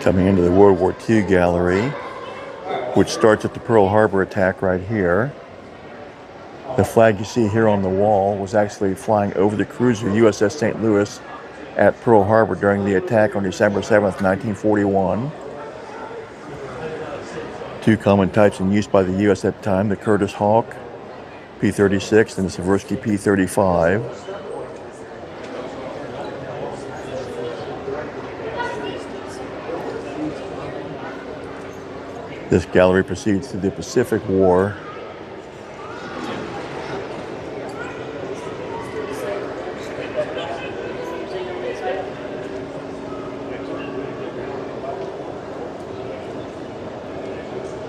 Coming into the World War II Gallery, which starts at the Pearl Harbor attack right here. The flag you see here on the wall was actually flying over the cruiser USS St. Louis at Pearl Harbor during the attack on December 7th, 1941. Two common types in use by the U.S. at the time, the Curtiss Hawk P-36 and the Seversky P-35. This gallery proceeds through the Pacific War.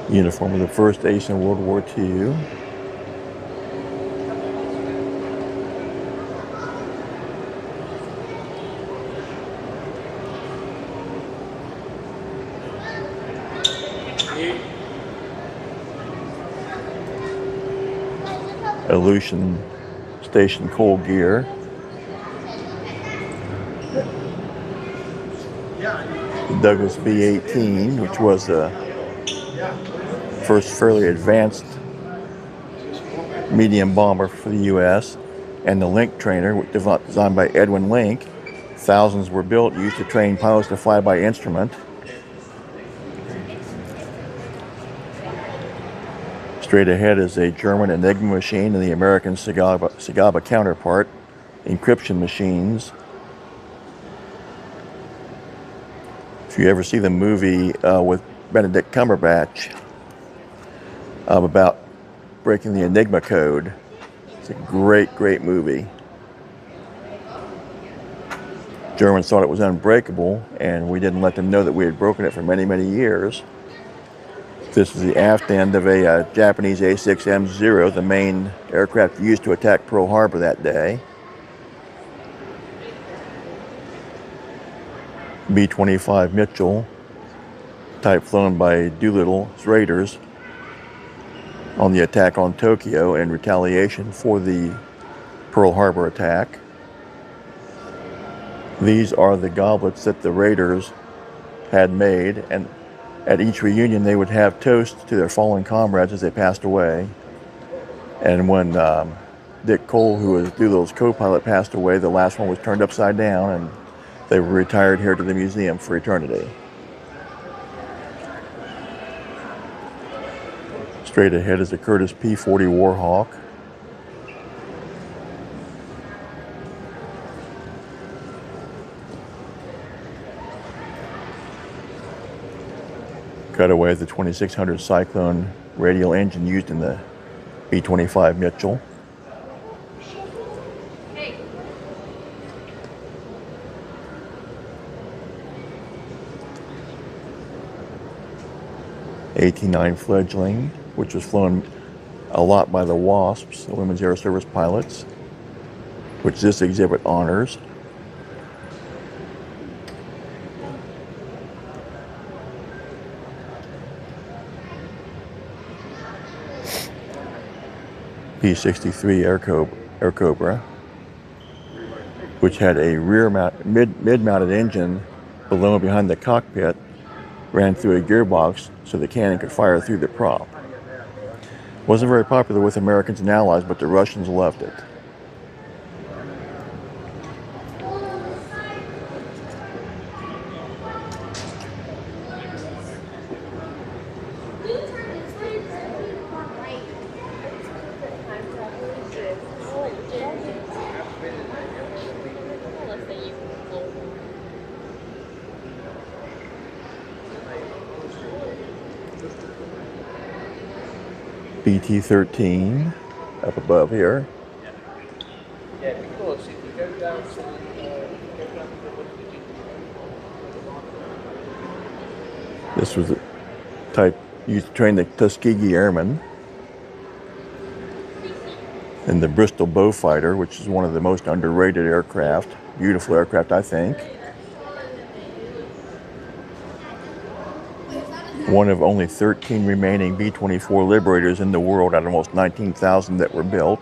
Uniform of the 1st Ace in World War II. Aleutian Station coal gear. The Douglas B-18, which was the first fairly advanced medium bomber for the U.S., and the Link trainer, designed by Edwin Link. Thousands were built, used to train pilots to fly by instrument. Straight ahead is a German Enigma machine and the American Sagaba counterpart, encryption machines. If you ever see the movie with Benedict Cumberbatch about breaking the Enigma code, it's a great, great movie. Germans thought it was unbreakable, and we didn't let them know that we had broken it for many, many years. This is the aft end of a Japanese A6M0, the main aircraft used to attack Pearl Harbor that day. B-25 Mitchell, type flown by Doolittle's Raiders on the attack on Tokyo in retaliation for the Pearl Harbor attack. These are the goblets that the Raiders had made, and at each reunion they would have toasts to their fallen comrades as they passed away. And when Dick Cole, who was Doolittle's co-pilot, passed away, the last one was turned upside down, and they were retired here to the museum for eternity. Straight ahead is the Curtiss P-40 Warhawk. Cutaway of the 2600 Cyclone radial engine used in the B-25 Mitchell. '89 Fledgling, which was flown a lot by the WASPs, the Women's Air Service pilots, which this exhibit honors. P-63 Air Cobra, which had a mid-mounted engine below and behind the cockpit, ran through a gearbox so the cannon could fire through the prop. Wasn't very popular with Americans and Allies, but the Russians loved it. BT-13 up above here. This was the type used to train the Tuskegee Airmen. And the Bristol Beaufighter, which is one of the most underrated aircraft. Beautiful aircraft, I think. One of only 13 remaining B-24 Liberators in the world out of almost 19,000 that were built.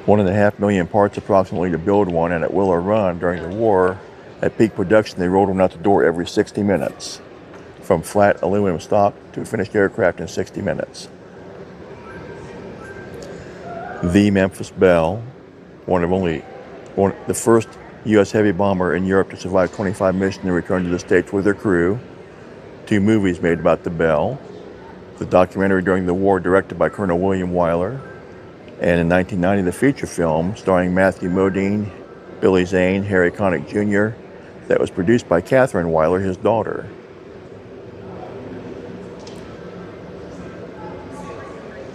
1.5 million parts approximately to build one, and at Willow Run during the war, At peak production, they rolled one out the door every 60 minutes, from flat aluminum stock to a finished aircraft in 60 minutes. The Memphis Belle, the first U.S. heavy bomber in Europe to survive 25 missions and return to the States with their crew. 2 movies made about the Belle. The documentary during the war directed by Colonel William Wyler. And in 1990, the feature film starring Matthew Modine, Billy Zane, Harry Connick Jr. that was produced by Catherine Wyler, his daughter.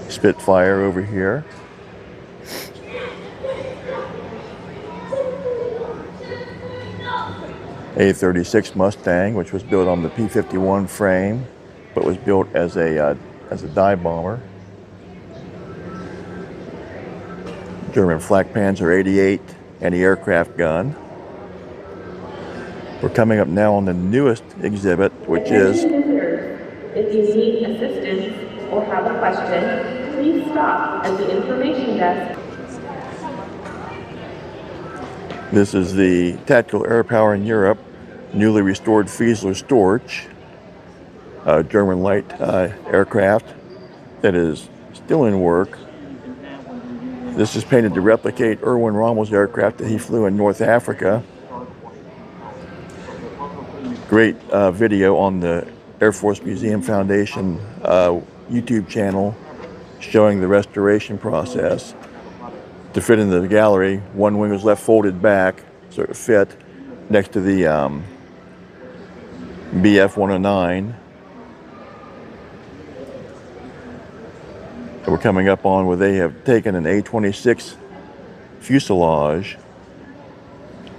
Spitfire over here. A-36 Mustang, which was built on the P-51 frame, but was built as a dive bomber. German Flak Panzer 88 anti-aircraft gun. We're coming up now on the newest exhibit, which is... If you need assistance or have a question, please stop at the information desk. This is the Tactical Air Power in Europe, newly restored Fiesler Storch, German light aircraft that is still in work. This is painted to replicate Erwin Rommel's aircraft that he flew in North Africa. Great video on the Air Force Museum Foundation YouTube channel showing the restoration process. To fit into the gallery, one wing was left folded back so it fit next to the BF-109. So we're coming up on where they have taken an A-26 fuselage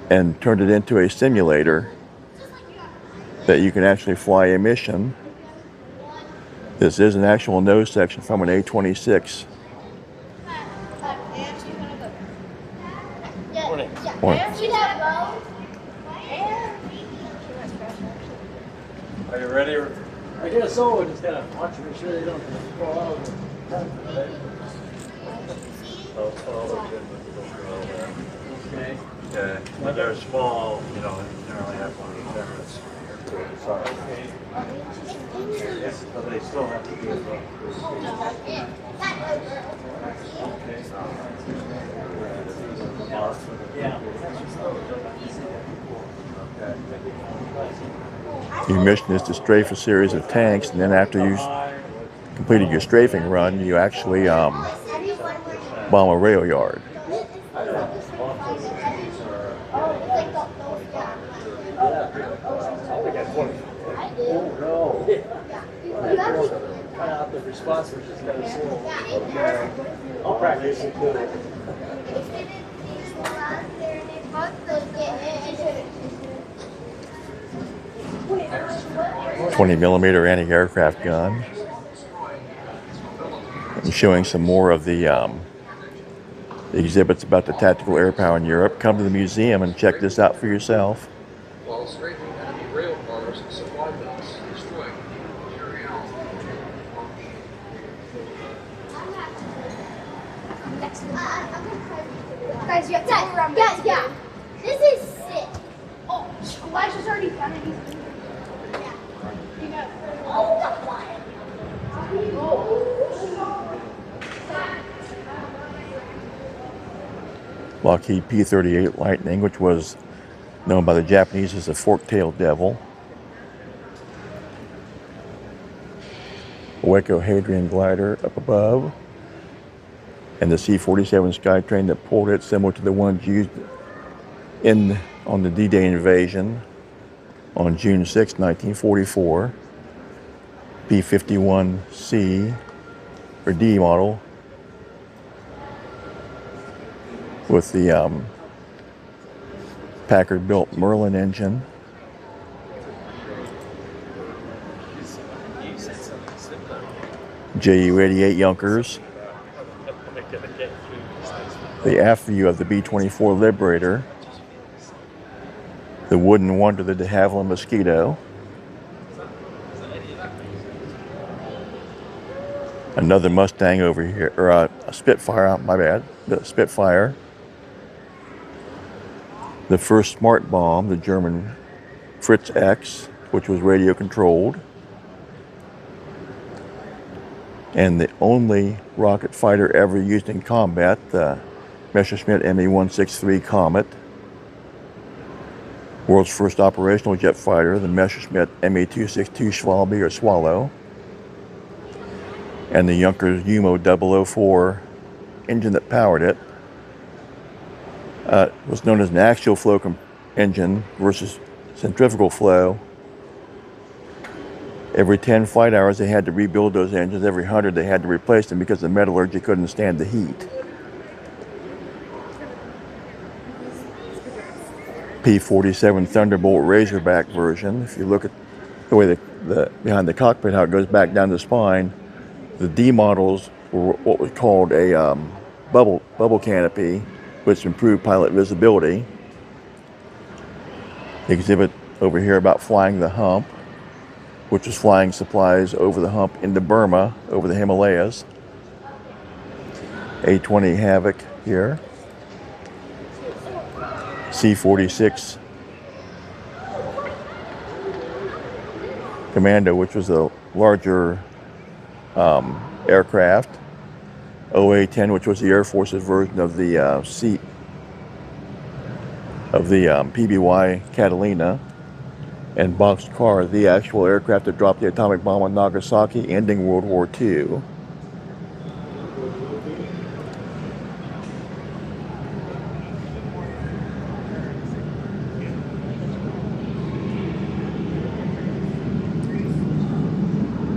and turned it into a simulator that you can actually fly a mission. This is an actual nose section from an A-26. Are you ready? I guess so. We're just gotta watch to make sure they don't fall out of the Okay. Yeah, when they're small, you know, they generally have one of the cameras. Sorry. Yes, but they still have to do it. Your mission is to strafe a series of tanks, and then after you've completed your strafing run, you actually bomb a rail yard. The response was just kind of slow. I'll practice it too. 20mm anti-aircraft gun. And showing some more of the exhibits about the tactical air power in Europe. Come to the museum and check this out for yourself. While strafing enemy rail cars and supply belts, destroying the area. Guys, you have to go around. Yeah. This is sick. Oh, Elijah's just already done it. Yeah. You know. Lockheed P-38 Lightning, which was known by the Japanese as the fork-tailed devil. Waco Hadrian glider up above. And the C-47 Skytrain that pulled it, similar to the ones used on the D-Day invasion on June 6, 1944. P-51C, or D model, with the Packard-built Merlin engine. Ju-88 Junkers. The aft view of the B-24 Liberator. The wooden wonder, the de Havilland Mosquito. Another Mustang over here, or a Spitfire, my bad, the Spitfire. The first smart bomb, the German Fritz X, which was radio controlled. And the only rocket fighter ever used in combat, the Messerschmitt Me-163 Comet. World's first operational jet fighter, the Messerschmitt Me-262 Schwalbe or Swallow. And the Junkers Umo 004 engine that powered it was known as an axial flow engine versus centrifugal flow. Every 10 flight hours they had to rebuild those engines. Every 100 they had to replace them because the metallurgy couldn't stand the heat. P-47 Thunderbolt Razorback version. If you look at the way the behind the cockpit, how it goes back down the spine, the D models were what was called a bubble canopy, which improved pilot visibility. The exhibit over here about flying the hump, which was flying supplies over the hump into Burma, over the Himalayas. A-20 Havoc here. C-46 Commando, which was a larger aircraft. OA-10, which was the Air Force's version of the PBY Catalina. And Boxcar, the actual aircraft that dropped the atomic bomb on Nagasaki, ending World War II.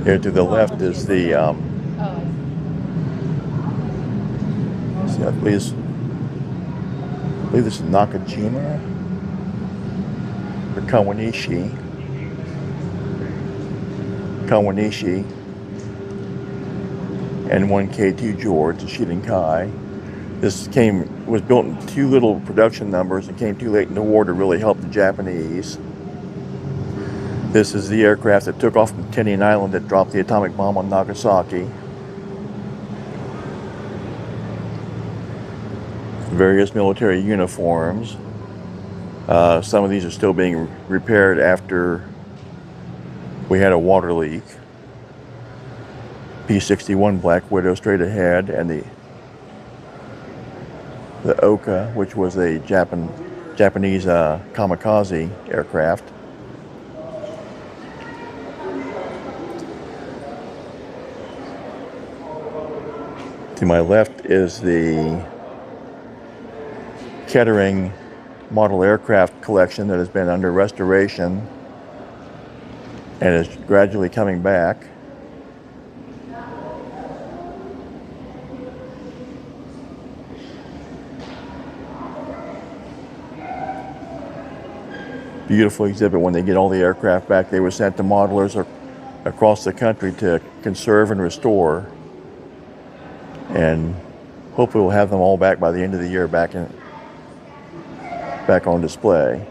Here to the left is the, I believe this is Nakajima or Kawanishi. N1K2 George, the Shirinkai. This was built in too little production numbers and came too late in the war to really help the Japanese. This is the aircraft that took off from Tinian Island that dropped the atomic bomb on Nagasaki. Various military uniforms. Some of these are still being repaired after we had a water leak. P-61 Black Widow straight ahead, and the Oka, which was a Japanese kamikaze aircraft. To my left is the Kettering model aircraft collection that has been under restoration and is gradually coming back. Beautiful exhibit. When they get all the aircraft back, they were sent to modelers across the country to conserve and restore. And hopefully we'll have them all back by the end of the year, back on display.